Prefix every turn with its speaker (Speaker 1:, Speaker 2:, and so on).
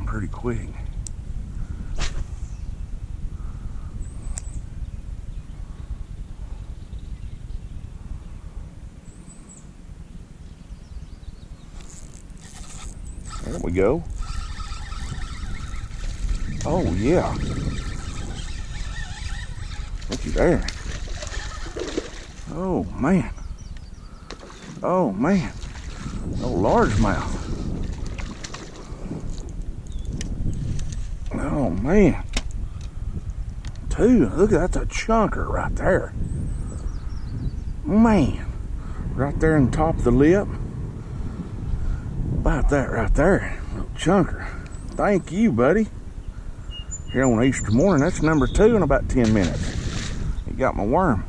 Speaker 1: him pretty quick. There we go. Oh yeah. Looky there. Oh man. Oh man. Oh, largemouth. Oh man. Two. Look at that, that's a chunker right there. Man. Right there on top of the lip. About that right there. Little chunker. Thank you, buddy. Here on Easter morning. That's number 2 in about 10 minutes. He got my worm.